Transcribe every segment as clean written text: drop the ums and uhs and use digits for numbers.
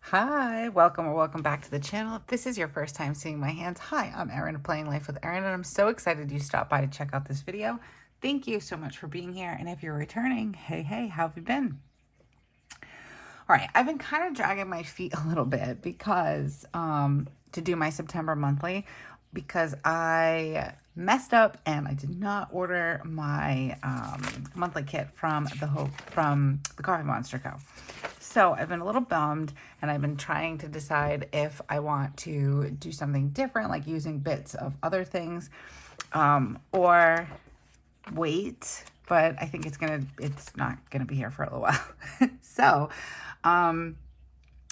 Hi, welcome or welcome back to the channel. If this is your first time seeing my hands, hi, I'm Erin of Playing Life with Erin, and I'm so excited you stopped by to check out this video. Thank you so much for being here, and if you're returning, hey, how have you been? All right, I've been kind of dragging my feet a little bit because to do my September monthly because I messed up and I did not order my monthly kit from the Coffee Monster Co. So I've been a little bummed, and I've been trying to decide if I want to do something different, like using bits of other things, or wait. But I think it's not gonna be here for a little while. So I'm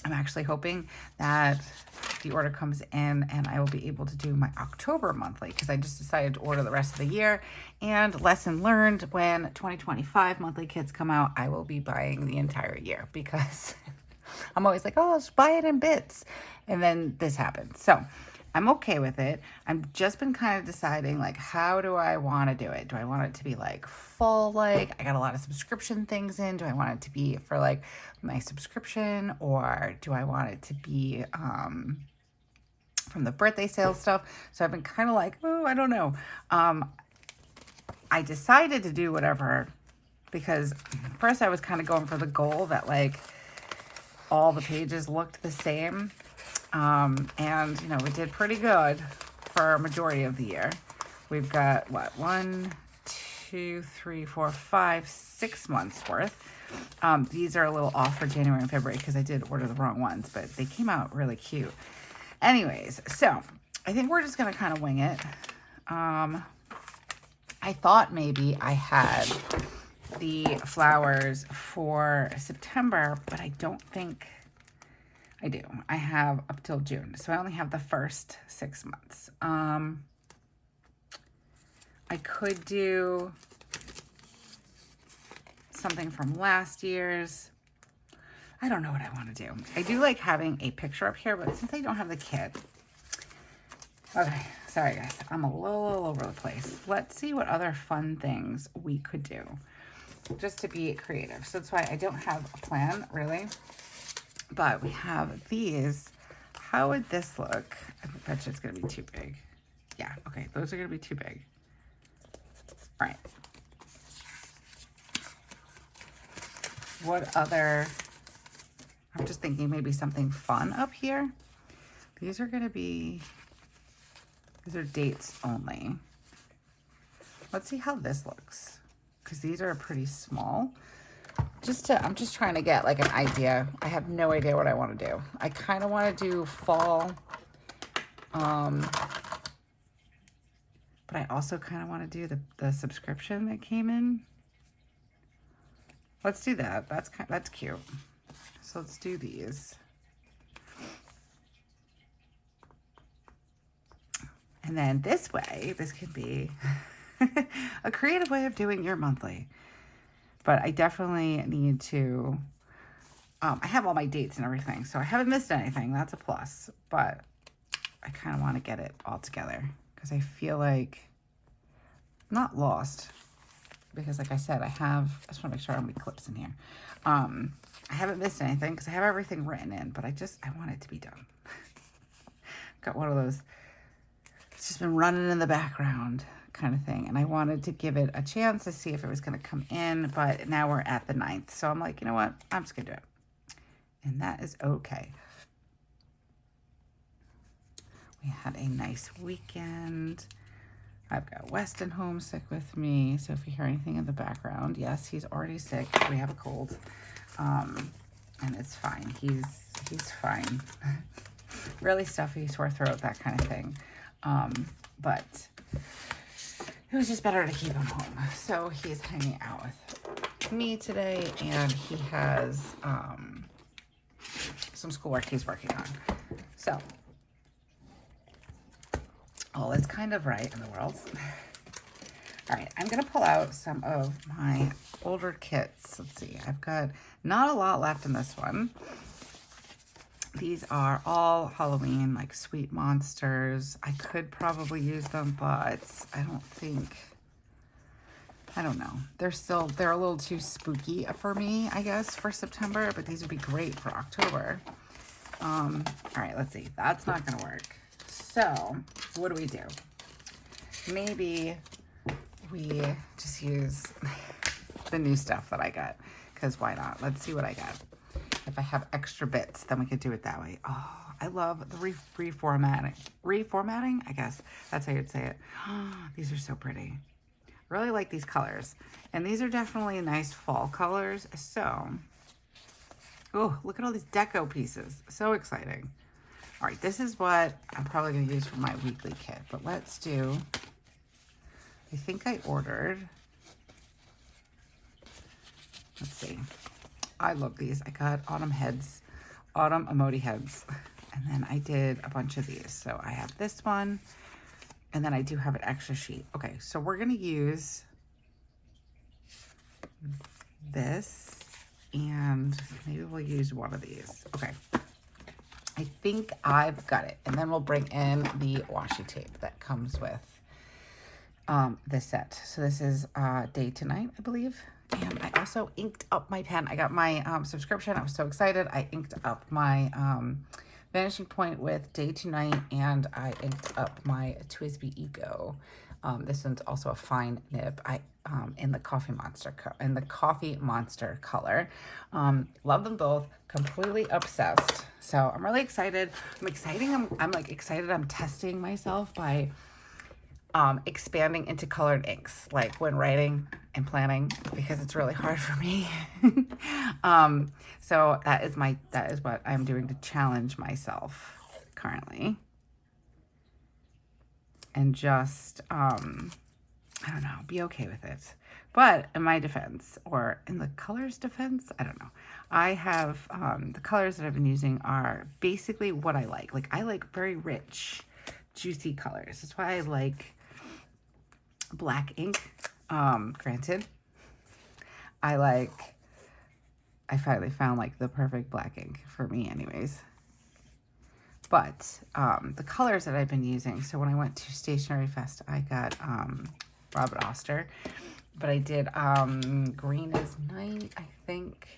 actually hoping that the order comes in and I will be able to do my October monthly, because I just decided to order the rest of the year. And lesson learned, when 2025 monthly kits come out, I will be buying the entire year, because I'm always like, oh, I'll just buy it in bits. And then this happens. So I'm okay with it. I've just been kind of deciding, like, how do I want to do it? Do I want it to be like full, like I got a lot of subscription things in? Do I want it to be for like my subscription, or do I want it to be from the birthday sales stuff? So I've been kind of like, oh, I don't know. I decided to do whatever, because first I was kind of going for the goal that like all the pages looked the same. And you know, we did pretty good for a majority of the year. We've got what, 1, 2, 3, 4, 5, 6 months worth. These are a little off for January and February because I did order the wrong ones, but they came out really cute. Anyways, so I think we're just gonna kind of wing it. I thought maybe I had the flowers for September, but I don't think I do. I have up till June, so I only have the first 6 months. I could do something from last year's. I don't know what I want to do. I do like having a picture up here, but since I don't have the kit. Okay, sorry guys, I'm a little all over the place. Let's see what other fun things we could do, just to be creative. So that's why I don't have a plan, really. But we have these. How would this look? I bet you it's going to be too big. Yeah, okay, those are going to be too big. All right. What other? I'm just thinking maybe something fun up here. These are going to be, these are dates only. Let's see how this looks, because these are pretty small. I'm just trying to get like an idea. I have no idea what I want to do. I kind of want to do fall, but I also kind of want to do the subscription that came in. Let's do that. That's cute. So let's do these. And then this way, this could be a creative way of doing your monthly. But I definitely need to, I have all my dates and everything, so I haven't missed anything. That's a plus. But I kind of want to get it all together, because I feel like I'm not lost. Because like I said, I just want to make sure I don't have any clips in here. I haven't missed anything because I have everything written in, but I want it to be done. Got one of those, it's just been running in the background kind of thing, and I wanted to give it a chance to see if it was going to come in, but now we're at the 9th, so I'm like, you know what, I'm just gonna do it, and that is okay. We had a nice weekend. I've got Weston homesick with me, so if you hear anything in the background, yes, he's already sick. We have a cold, and it's fine. He's fine. Really stuffy, sore throat, that kind of thing, but it was just better to keep him home. So he's hanging out with me today, and he has some schoolwork he's working on. So all is kind of right in the world. All right, I'm gonna pull out some of my older kits. Let's see, I've got not a lot left in this one. These are all Halloween, like Sweet Monsters. I could probably use them, but I don't know. They're a little too spooky for me, I guess, for September, but these would be great for October. All right, let's see. That's not going to work. So what do? Maybe we just use the new stuff that I got, because why not? Let's see what I got. If I have extra bits, then we could do it that way. Oh, I love the reformatting. Reformatting, I guess that's how you'd say it. These are so pretty. Really like these colors. And these are definitely nice fall colors. So, oh, look at all these deco pieces. So exciting. All right, this is what I'm probably going to use for my weekly kit. But let's do, I think I ordered, let's see. I love these. I got autumn emoji heads. And then I did a bunch of these. So I have this one. And then I do have an extra sheet. Okay, so we're going to use this. And maybe we'll use one of these. Okay. I think I've got it. And then we'll bring in the washi tape that comes with this set. So this is Day to Night, I believe. And I also inked up my pen. I got my subscription. I was so excited. I inked up my Vanishing Point with Day to Night, and I inked up my Twisby Eco. This one's also a fine nib. In the Coffee Monster color. Love them both. Completely obsessed. So I'm really excited. I'm like excited. I'm testing myself by expanding into colored inks, like when writing and planning, because it's really hard for me. So that is what I'm doing to challenge myself currently. And just, I don't know, be okay with it. But in my defense, or in the colors defense, I don't know. I have, the colors that I've been using are basically what I like. Like, I like very rich, juicy colors. That's why I like black ink. Granted, I finally found like the perfect black ink for me anyways. But the colors that I've been using, so when I went to Stationery Fest, I got Robert Oster, but I did Green as Night, I think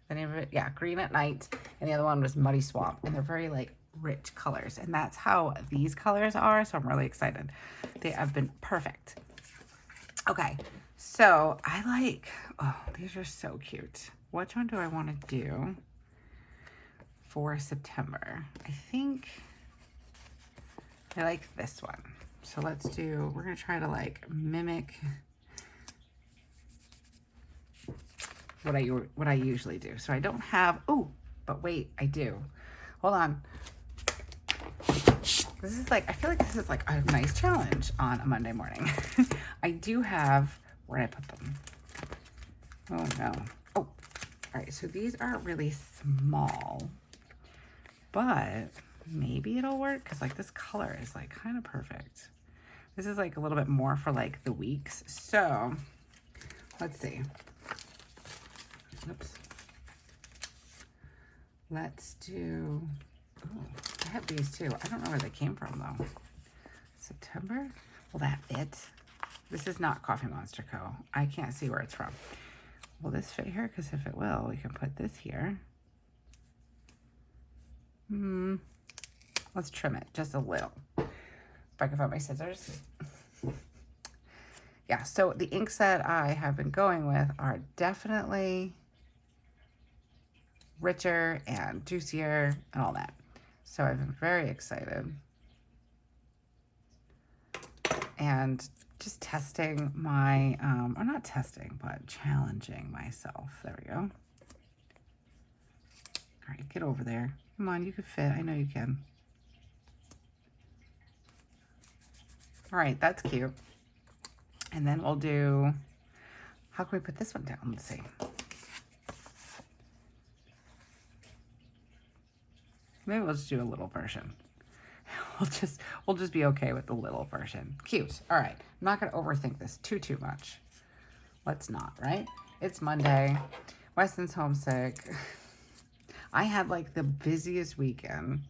the name of it. Yeah, Green at Night, and the other one was Muddy Swamp, and they're very like rich colors, and that's how these colors are, so I'm really excited. They have been perfect. Okay, so I like, oh, these are so cute. Which one do I want to do for September? I think I like this one. So let's do, we're going to try to like mimic what I usually do. So I don't have, oh, but wait, I do. Hold on. This is like, I feel like this is like a nice challenge on a Monday morning. I do have, where did I put them? Oh no. Oh, all right. So these are really small, but maybe it'll work because like this color is like kind of perfect. This is like a little bit more for like the weeks. So let's see. Oops. Let's do, oh, I have these too. I don't know where they came from though. September? Will that fit? This is not TheCoffeeMonsterzCo. I can't see where it's from. Will this fit here? Because if it will, we can put this here. Let's trim it just a little. If I can find my scissors. Yeah, so the inks that I have been going with are definitely richer and juicier and all that. So I've been very excited. And just testing my, or not testing, but challenging myself. There we go. All right, get over there. Come on, you can fit. I know you can. All right, that's cute. And then we'll do, how can we put this one down? Let's see. Maybe we'll just do a little version. We'll just be okay with the little version. Cute. All right. I'm not going to overthink this too much. Let's not, right? It's Monday. Weston's homesick. I had like the busiest weekend.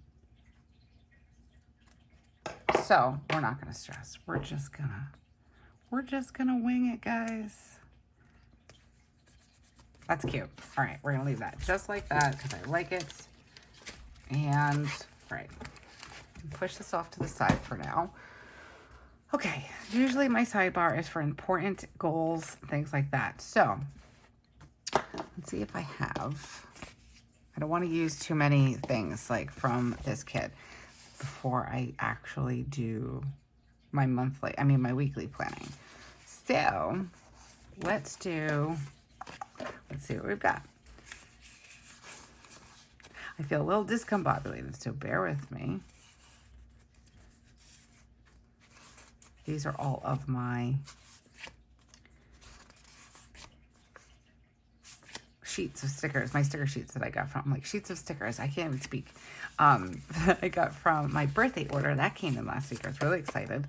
So we're not going to stress. We're just gonna wing it, guys. That's cute. All right. We're going to leave that just like that because I like it. And, right, push this off to the side for now. Okay, usually my sidebar is for important goals, things like that. So, let's see if I have, I don't want to use too many things like from this kit before I actually do my my weekly planning. So, let's see what we've got. I feel a little discombobulated, so bear with me. These are all of my sheets of stickers, my sticker sheets that I got from, like sheets of stickers, I can't even speak, that I got from my birthday order. That came in last week. I was really excited.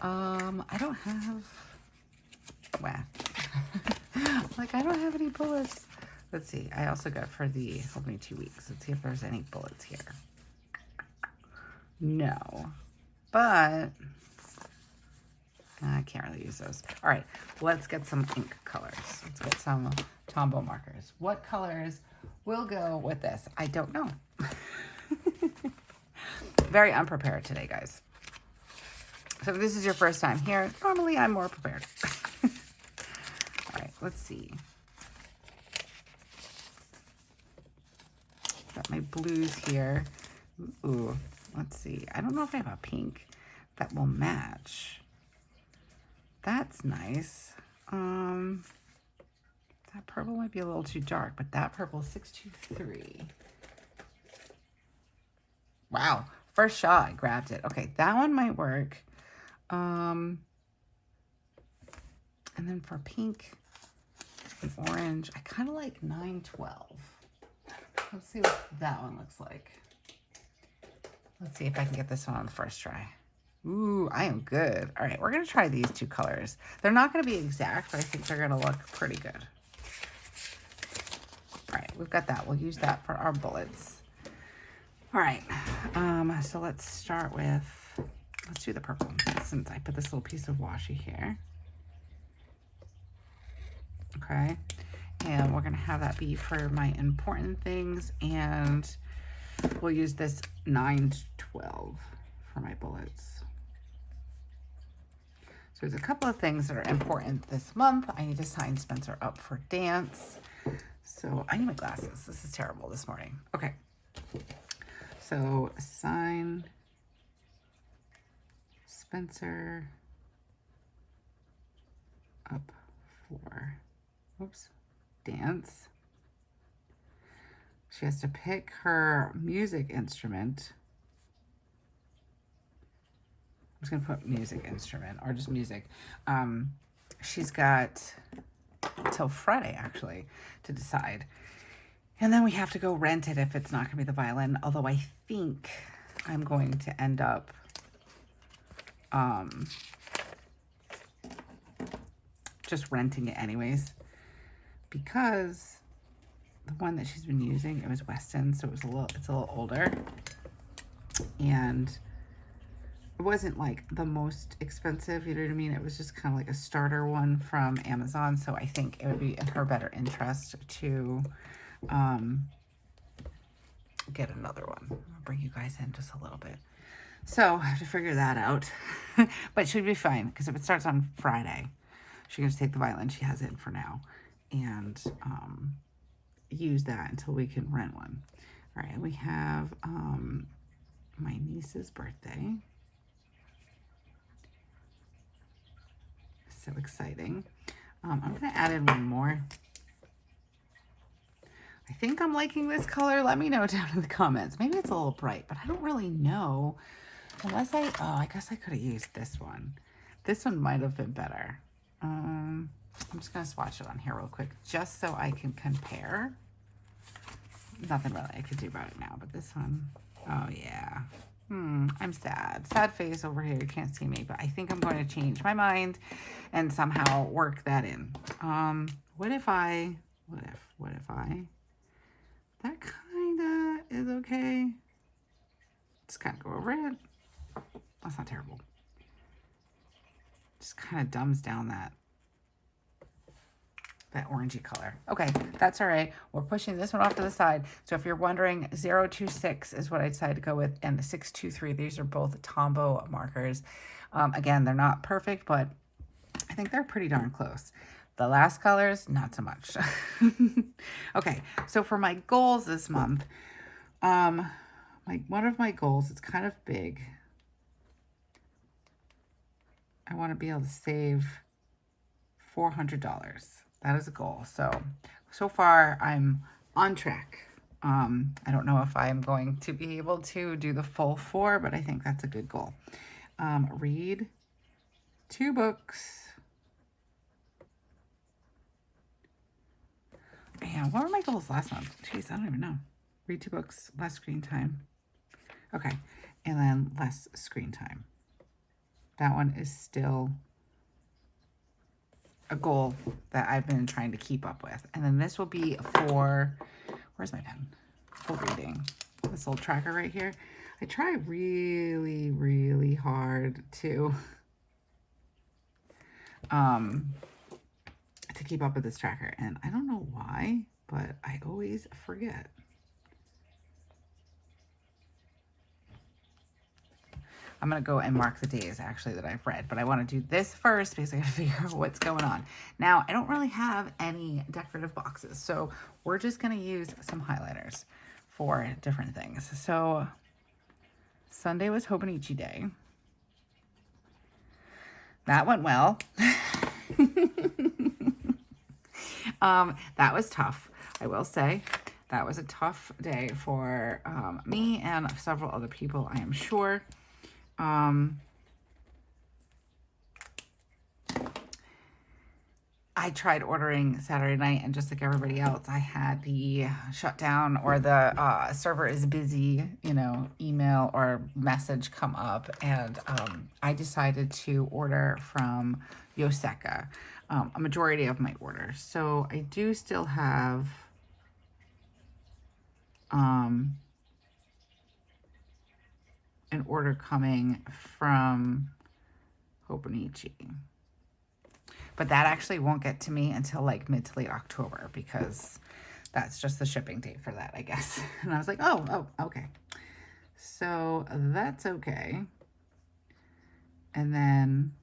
I don't have, like I don't have any bullets. Let's see, I also got for the Hobonichi 2 weeks. Let's see if there's any bullets here. No, but I can't really use those. All right, let's get some ink colors. Let's get some Tombow markers. What colors will go with this? I don't know. Very unprepared today, guys. So if this is your first time here, normally I'm more prepared. All right, let's see. Got my blues here. Ooh, let's see. I don't know if I have a pink that will match. That's nice. That purple might be a little too dark, but that purple is 623. Wow, first shot, I grabbed it. Okay, that one might work. And then for pink and orange, I kind of like 912. Let's see what that one looks like. Let's see if I can get this one on the first try. Ooh, I am good. All right, we're going to try these two colors. They're not going to be exact, but I think they're going to look pretty good. All right, we've got that. We'll use that for our bullets. All right, so let's start with, let's do the purple, since I put this little piece of washi here. Okay, and we're going to have that be for my important things, and we'll use this 912 for my bullets. So there's a couple of things that are important this month. I need to sign Spencer up for dance. So I need my glasses. This is terrible this morning. Okay. So sign Spencer up for, oops, dance. She has to pick her music instrument. I'm just gonna put music instrument or just music. She's got till Friday actually to decide. And then we have to go rent it if it's not gonna be the violin, although I think I'm going to end up just renting it anyways, because the one that she's been using, it was Weston, so it's a little older, and it wasn't like the most expensive, you know what I mean? It was just kind of like a starter one from Amazon, so I think it would be in her better interest to get another one. I'll bring you guys in just a little bit. So I have to figure that out, but she'll be fine, because if it starts on Friday, she can just take the violin she has in for now and use that until we can rent one. All right, we have my niece's birthday. So exciting. I'm gonna add in one more. I think I'm liking this color. Let me know down in the comments. Maybe it's a little bright, but I don't really know. Unless I guess I could have used this one. This one might have been better. I'm just gonna swatch it on here real quick, just so I can compare. Nothing really I could do about it now, but this one, oh yeah. I'm sad. Sad face over here. You can't see me, but I think I'm going to change my mind and somehow work that in. What if that kind of is okay. Just kind of go over it. That's not terrible. Just kind of dumbs down that that orangey color. Okay, that's all right. We're pushing this one off to the side. So if you're wondering, 026 is what I decided to go with, and the 623. These are both Tombow markers. Again, they're not perfect, but I think they're pretty darn close. The last colors, not so much. Okay, so for my goals this month, one of my goals, it's kind of big. I want to be able to save $400. That is a goal. So far I'm on track. I don't know if I'm going to be able to do the full 4, but I think that's a good goal. Read 2 books. Man, what were my goals last month? Jeez, I don't even know. Read 2 books, less screen time. Okay, and then less screen time. That one is still a goal that I've been trying to keep up with. And then this will be for, where's my pen? For reading. This little tracker right here. I try really, really hard to keep up with this tracker. And I don't know why, but I always forget. I'm going to go and mark the days actually that I've read, but I want to do this first because I got to figure out what's going on. Now, I don't really have any decorative boxes, so we're just going to use some highlighters for different things. So Sunday was Hobonichi Day. That went well. That was tough, I will say. That was a tough day for me and several other people, I am sure. I tried ordering Saturday night, and just like everybody else, I had the shutdown or the server is busy, you know, email or message come up, and I decided to order from Yoseka, a majority of my orders. So I do still have an order coming from Hobonichi. But that actually won't get to me until like mid to late October because that's just the shipping date for that, I guess. And I was like, oh, okay. So that's okay. And then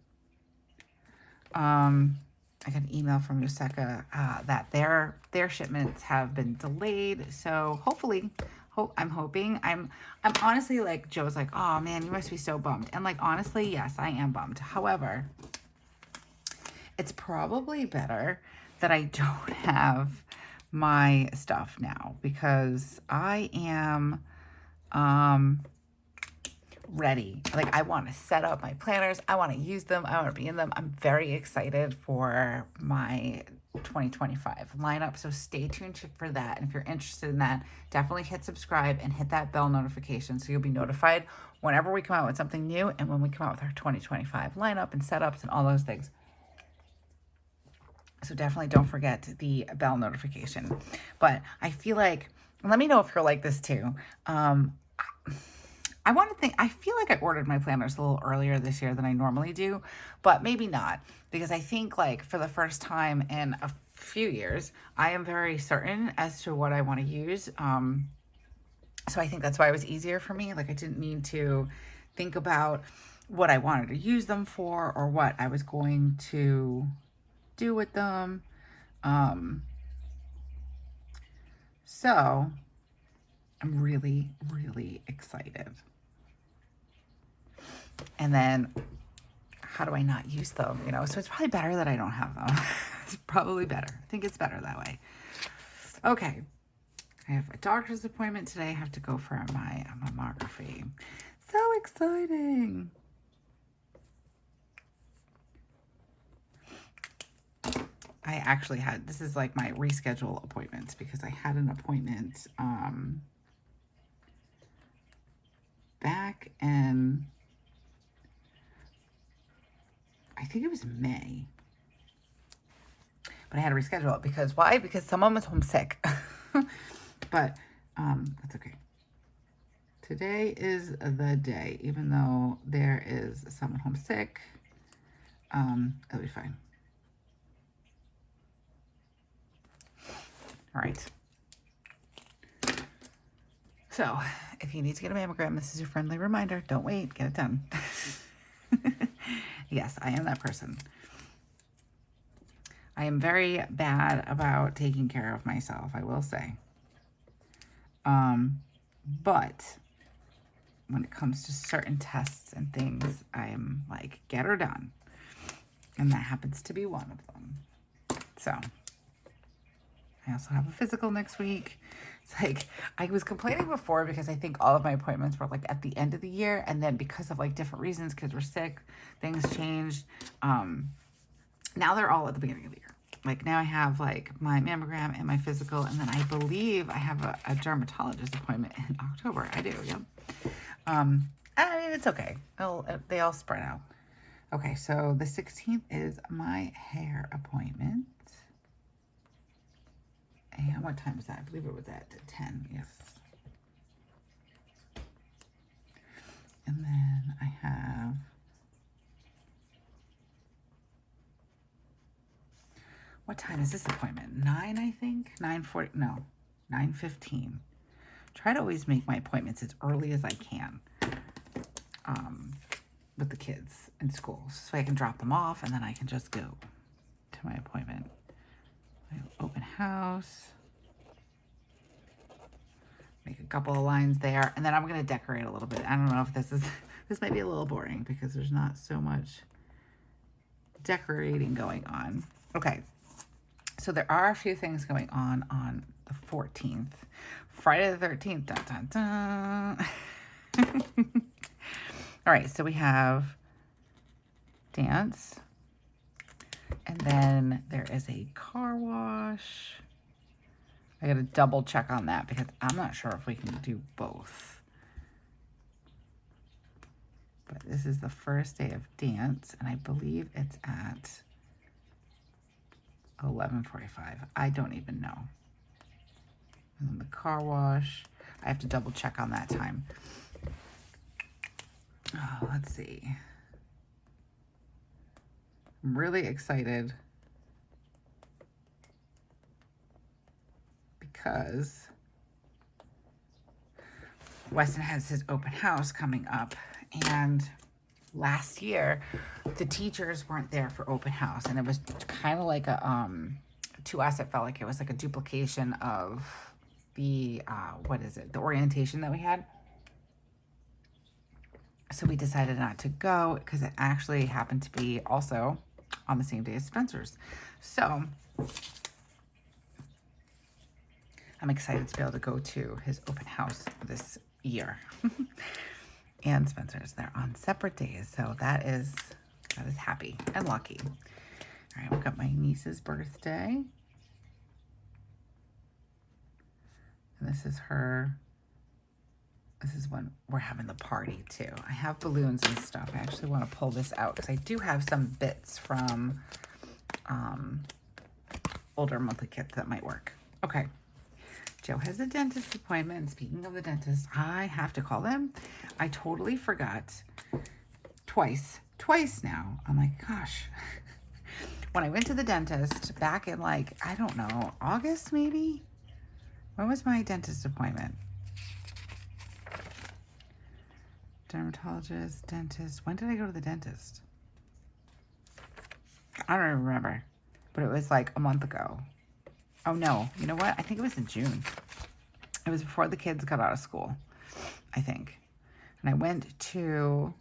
I got an email from Yoseka that their shipments have been delayed. So hopefully, I'm hoping. I'm honestly like, Joe's like, oh man, you must be so bummed. And like, honestly, yes, I am bummed. However, it's probably better that I don't have my stuff now because I am ready. Like, I want to set up my planners. I want to use them. I want to be in them. I'm very excited for my 2025 lineup. So stay tuned for that. And if you're interested in that, definitely hit subscribe and hit that bell notification so you'll be notified whenever we come out with something new and when we come out with our 2025 lineup and setups and all those things. So definitely don't forget the bell notification. But I feel like, let me know if you're like this too. I feel like I ordered my planners a little earlier this year than I normally do, but maybe not, because I think like for the first time in a few years, I am very certain as to what I want to use. So I think that's why it was easier for me. Like I didn't need to think about what I wanted to use them for or what I was going to do with them. So I'm really, really excited. And then how do I not use them? You know, so it's probably better that I don't have them. It's probably better. I think it's better that way. Okay. I have a doctor's appointment today. I have to go for my mammography. So exciting. I actually had, this is like my reschedule appointments because I had an appointment back in, I think it was May. But I had to reschedule it because why? Because someone was homesick. But that's okay. Today is the day, even though there is someone homesick, it'll be fine. All right. So if you need to get a mammogram, this is your friendly reminder. Don't wait, get it done. Yes, I am that person. I am very bad about taking care of myself, I will say. But when it comes to certain tests and things, I'm like, get her done. And that happens to be one of them. So I also have a physical next week. It's like, I was complaining before because I think all of my appointments were like at the end of the year. And then because of like different reasons, kids were sick, things changed. Now they're all at the beginning of the year. Like now I have like my mammogram and my physical. And then I believe I have a dermatologist appointment in October. I do, yep. I mean, it's okay. They all spread out. Okay, so the 16th is my hair appointment. And what time is that? I believe it was at 10, yes. And then I have, what time is this appointment? 9, I think? 9:40, no, 9:15. Try to always make my appointments as early as I can with the kids in school, so I can drop them off and then I can just go to my appointment. Open house. Make a couple of lines there. And then I'm going to decorate a little bit. I don't know if this might be a little boring because there's not so much decorating going on. Okay. So there are a few things going on the 14th. Friday the 13th. Dun, dun, dun. All right. So we have dance. And then there is a car wash. I got to double check on that because I'm not sure if we can do both. But this is the first day of dance, and I believe it's at 11:45. I don't even know. And then the car wash, I have to double check on that time. Oh, let's see. I'm really excited because Weston has his open house coming up, and last year the teachers weren't there for open house, and it was kind of like to us it felt like it was like a duplication of the the orientation that we had. So we decided not to go because it actually happened to be also on the same day as Spencer's. So I'm excited to be able to go to his open house this year. And Spencer's, they're on separate days. So that is happy and lucky. All right, we've got my niece's birthday. And this is when we're having the party too. I have balloons and stuff. I actually want to pull this out because I do have some bits from older monthly kits that might work. Okay. Joe has a dentist appointment. And speaking of the dentist, I have to call them. I totally forgot twice now. I'm like, gosh. When I went to the dentist back in like, I don't know, August maybe? When was my dentist appointment? Dermatologist, dentist. When did I go to the dentist? I don't even remember. But it was like a month ago. Oh no, you know what? I think it was in June. It was before the kids got out of school, I think. And I went to,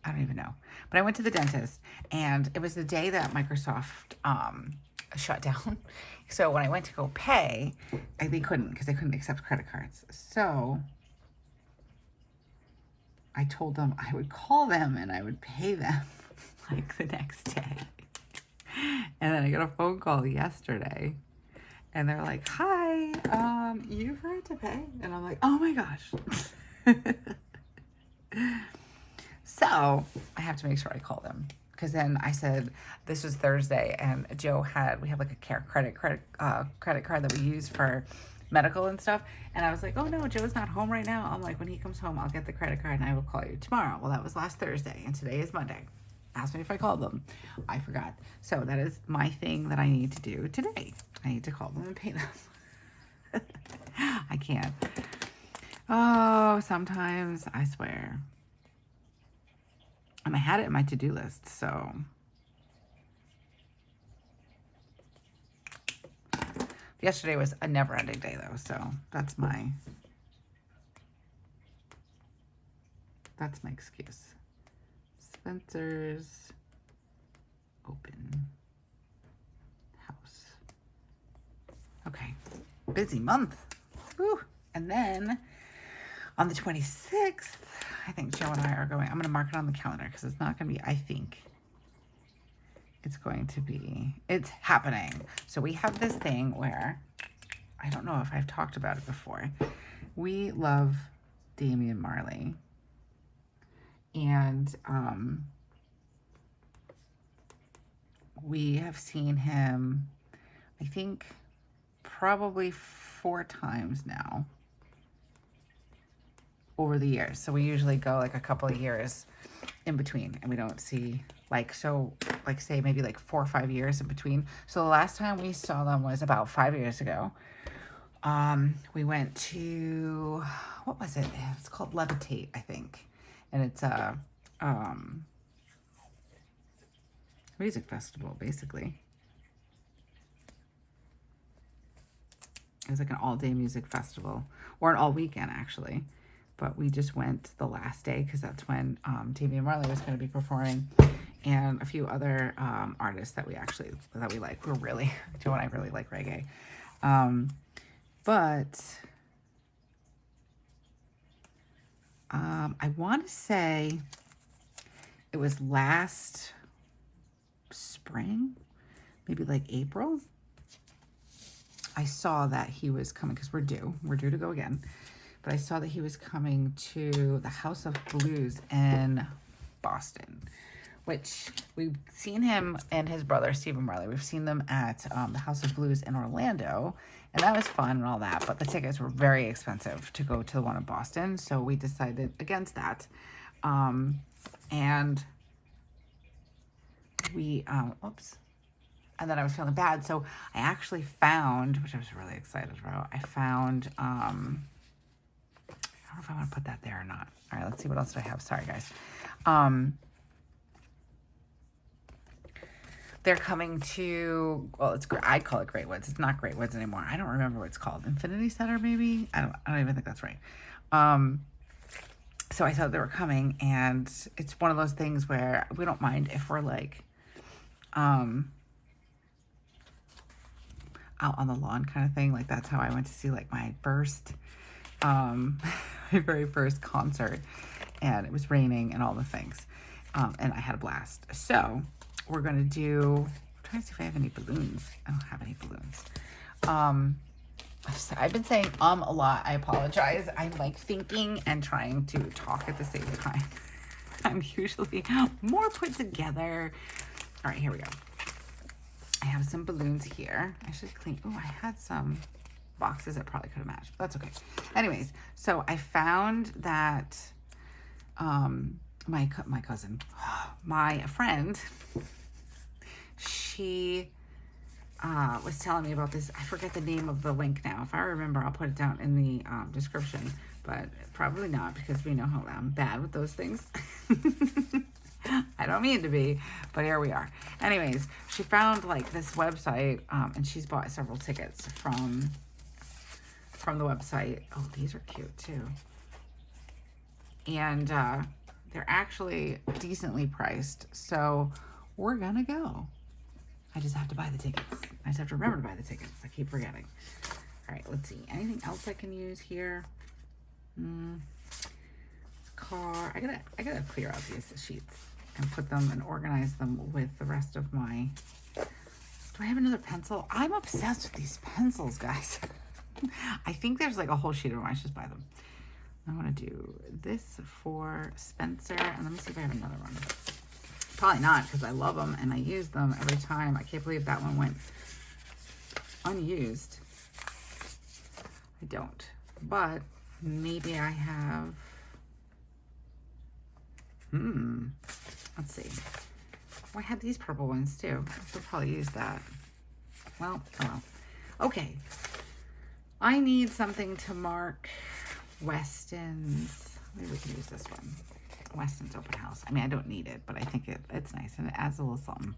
I don't even know. But I went to the dentist, and it was the day that Microsoft shut down. So when I went to go pay, they couldn't, because they couldn't accept credit cards. So I told them I would call them and I would pay them like the next day. And then I got a phone call yesterday, and they're like, hi, you forgot to pay. And I'm like, oh my gosh. So I have to make sure I call them, because then I said, this was Thursday, and we have like a credit card that we use for medical and stuff. And I was like, oh no, Joe's not home right now. I'm like, when he comes home, I'll get the credit card and I will call you tomorrow. Well, that was last Thursday, and today is Monday. Asked me if I called them. I forgot. So that is my thing that I need to do today. I need to call them and pay them. I can't. Oh, sometimes, I swear. And I had it in my to-do list, so. Yesterday was a never-ending day, though, so that's my excuse. Spencer's open house. Okay, busy month. Whew. And then on the 26th, I think Joe and I are going, I'm going to mark it on the calendar because it's not going to be, I think. It's going to be, it's happening. So we have this thing where, I don't know if I've talked about it before. We love Damian Marley. And we have seen him, I think, probably 4 times now over the years. So we usually go like a couple of years in between, and we don't see like, so like say maybe like 4 or 5 years in between. So the last time we saw them was about 5 years ago. We went to, what was it? It's called Levitate, I think. And it's a music festival, basically. It was like an all-day music festival, or an all-weekend, actually. But we just went the last day because that's when Damian Marley was going to be performing, and a few other artists that we like. We're really, Joe and I really like reggae. But I want to say it was last spring, maybe like April. I saw that he was coming because we're due to go again. But I saw that he was coming to the House of Blues in Boston, which we've seen him and his brother, Stephen Marley. We've seen them at the House of Blues in Orlando, and that was fun and all that, but the tickets were very expensive to go to the one in Boston, so we decided against that. And we, oops. And then I was feeling bad, so I actually found, which I was really excited about, I found, I don't know if I want to put that there or not. All right, let's see what else do I have. Sorry, guys. They're coming to, well, I call it Great Woods. It's not Great Woods anymore. I don't remember what it's called. Infinity Center, maybe? I don't even think that's right. So I thought they were coming, and it's one of those things where we don't mind if we're like, out on the lawn kind of thing. Like that's how I went to see like my first, my very first concert, and it was raining and all the things. And I had a blast. So we're going to do, I'm trying to see if I have any balloons. I don't have any balloons. I've been saying a lot. I apologize. I'm like thinking and trying to talk at the same time. I'm usually more put together. All right, here we go. I have some balloons here. I should clean. Oh, I had some boxes that probably could have matched, but that's okay. Anyways, so I found that my cousin, my friend, she was telling me about this. I forget the name of the link now. If I remember, I'll put it down in the description, but probably not because we know how I'm bad with those things. I don't mean to be, but here we are. Anyways, she found like this website, and she's bought several tickets from the website. Oh, these are cute too. And they're actually decently priced, so we're gonna go. I just have to buy the tickets. I just have to remember to buy the tickets. I keep forgetting. All right, let's see. Anything else I can use here? Car. I gotta clear out these sheets and put them and organize them with the rest of my. Do I have another pencil? I'm obsessed with these pencils, guys. I think there's like a whole sheet of them. I should just buy them. I want to do this for Spencer, and let me see if I have another one. Probably not, because I love them and I use them every time. I can't believe that one went unused. I don't, but maybe I have. Let's see. Oh, I had these purple ones too. I'll probably use that. Well, oh well. Okay. I need something to mark Weston's. Maybe we can use this one. Weston's open house. I mean, I don't need it, but I think it's nice and it adds a little something.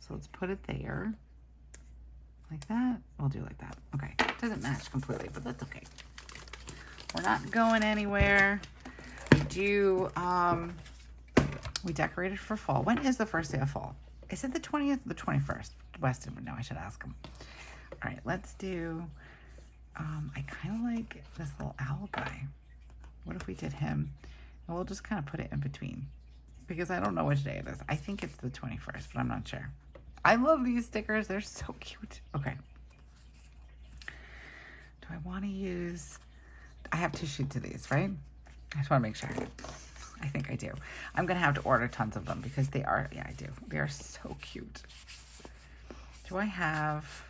So let's put it there. Like that. We'll do like that. Okay. It doesn't match completely, but that's okay. We're not going anywhere. We decorated for fall. When is the first day of fall? Is it the 20th or the 21st? Weston would know. I should ask him. All right, let's do, I kind of like this little owl guy. What if we did him? And we'll just kind of put it in between because I don't know which day it is. I think it's the 21st, but I'm not sure. I love these stickers. They're so cute. Okay. Do I want to use, I have 2 sheets of these, right? I just want to make sure. I think I do. I'm going to have to order tons of them because they are, yeah, I do. They are so cute. Do I have,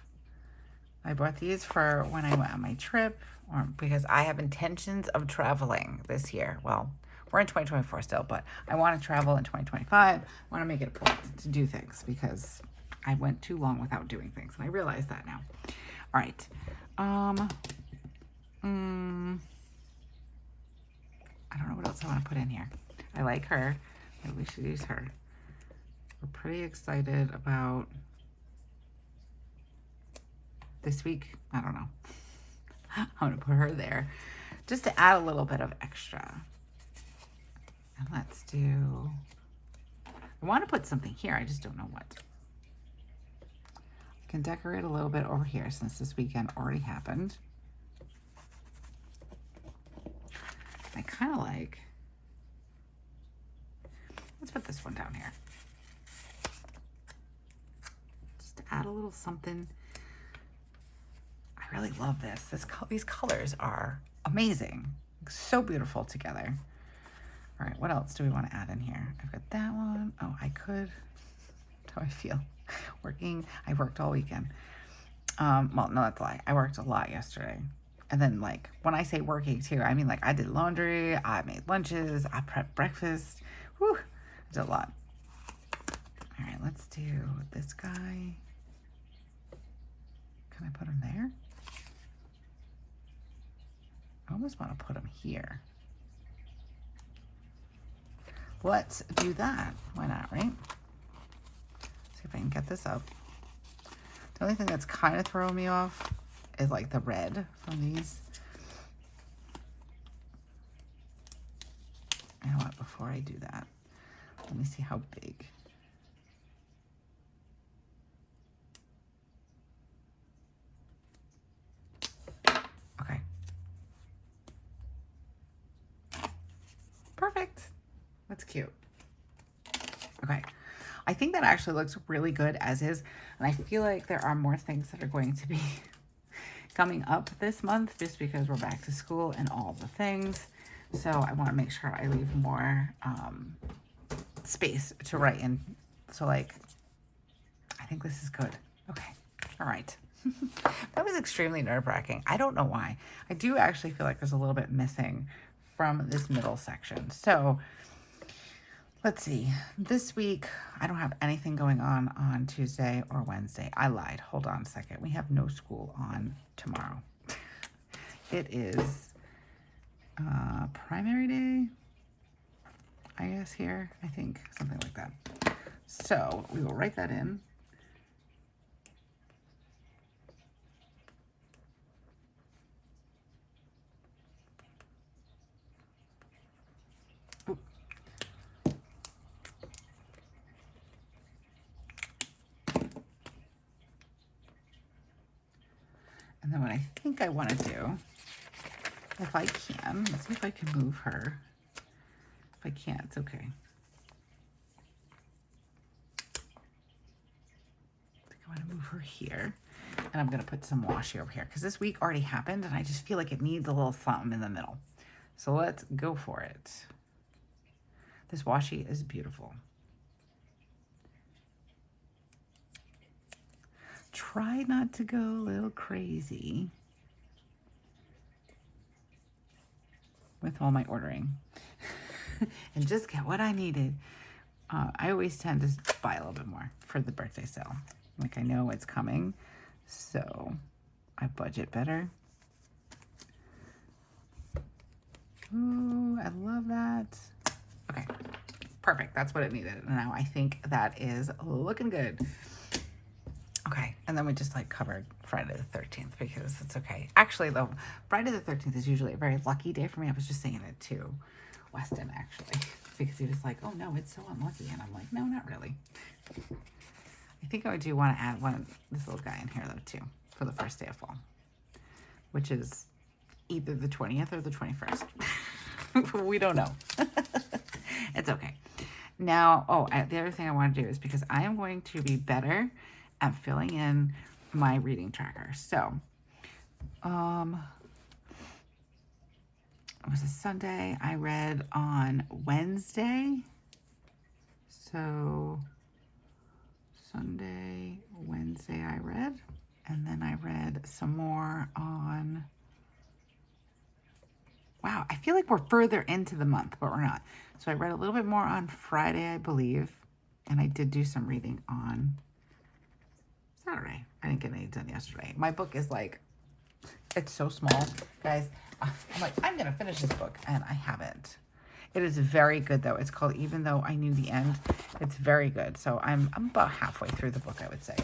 I bought these for when I went on my trip or because I have intentions of traveling this year. Well, we're in 2024 still, but I want to travel in 2025. I want to make it a point to do things because I went too long without doing things. And I realize that now. All right. I don't know what else I want to put in here. I like her. Maybe we should use her. We're pretty excited about this week. I don't know. I'm going to put her there just to add a little bit of extra. And let's do, I want to put something here. I just don't know what. I can decorate a little bit over here since this weekend already happened. I kind of like, let's put this one down here. Just to add a little something. I really love this. These colors are amazing. So beautiful together. All right, what else do we want to add in here? I've got that one. Oh, I could. How do I feel? I worked all weekend. Well, no, that's a lie. I worked a lot yesterday. And then, like, when I say working, too, I mean, like, I did laundry, I made lunches, I prepped breakfast. Whew, I did a lot. All right, let's do this guy. Can I put him there? I almost want to put him here. Let's do that. Why not, right? See if I can get this up. The only thing that's kind of throwing me off is like the red from these. You know what, before I do that, let me see how big. Okay. Perfect. That's cute. Okay. I think that actually looks really good as is. And I feel like there are more things that are going to be coming up this month just because we're back to school and all the things. So I want to make sure I leave more space to write in. So like, I think this is good. Okay. All right. That was extremely nerve-wracking. I don't know why. I do actually feel like there's a little bit missing from this middle section. So let's see. This week, I don't have anything going on Tuesday or Wednesday. I lied. Hold on a second. We have no school on tomorrow. It is primary day, I guess, here. I think something like that. So we will write that in. And then what I think I want to do, if I can, let's see if I can move her. If I can't, it's okay. I think I want to move her here. And I'm going to put some washi over here because this week already happened and I just feel like it needs a little something in the middle. So let's go for it. This washi is beautiful. Try not to go a little crazy with all my ordering and just get what I needed. I always tend to buy a little bit more for the birthday sale. Like I know it's coming. So my budget better. Ooh, I love that. Okay, perfect. That's what it needed. And now I think that is looking good. Okay, and then we just like covered Friday the 13th because it's okay. Actually, though, Friday the 13th is usually a very lucky day for me. I was just saying it to Weston, actually, because he was like, oh no, it's so unlucky. And I'm like, no, not really. I think I do want to add this little guy in here, though, too, for the first day of fall, which is either the 20th or the 21st. We don't know. It's okay. Now, the other thing I want to do is because I am going to be better at filling in my reading tracker. So, it was a Sunday. I read on Wednesday. So, Sunday, Wednesday I read. And then I read some more on... Wow, I feel like we're further into the month, but we're not. So I read a little bit more on Friday, I believe. And I did do some reading on Saturday. I didn't get any done yesterday. My book is like, it's so small, guys. I'm like, I'm going to finish this book, and I haven't. It is very good, though. It's called Even Though I Knew the End. It's very good. So I'm about halfway through the book, I would say.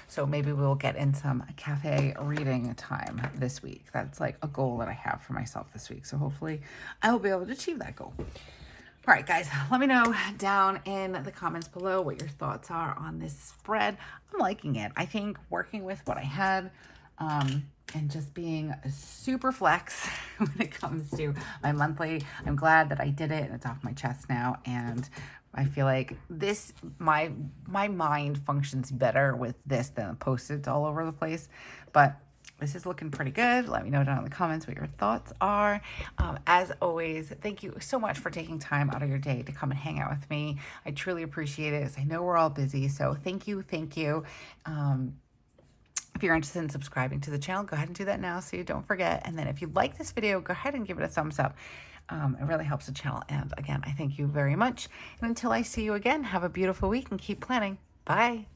So maybe we'll get in some cafe reading time this week. That's like a goal that I have for myself this week. So hopefully I will be able to achieve that goal. All right, guys, let me know down in the comments below what your thoughts are on this spread. I'm liking it. I think working with what I had and just being super flex when it comes to my monthly, I'm glad that I did it and it's off my chest now. And I feel like this, my mind functions better with this than Post-its all over the place. But this is looking pretty good. Let me know down in the comments what your thoughts are. As always, thank you so much for taking time out of your day to come and hang out with me. I truly appreciate it, as I know we're all busy. So thank you, thank you. If you're interested in subscribing to the channel, go ahead and do that now so you don't forget. And then if you like this video, go ahead and give it a thumbs up. It really helps the channel. And again, I thank you very much. And until I see you again, have a beautiful week and keep planning. Bye.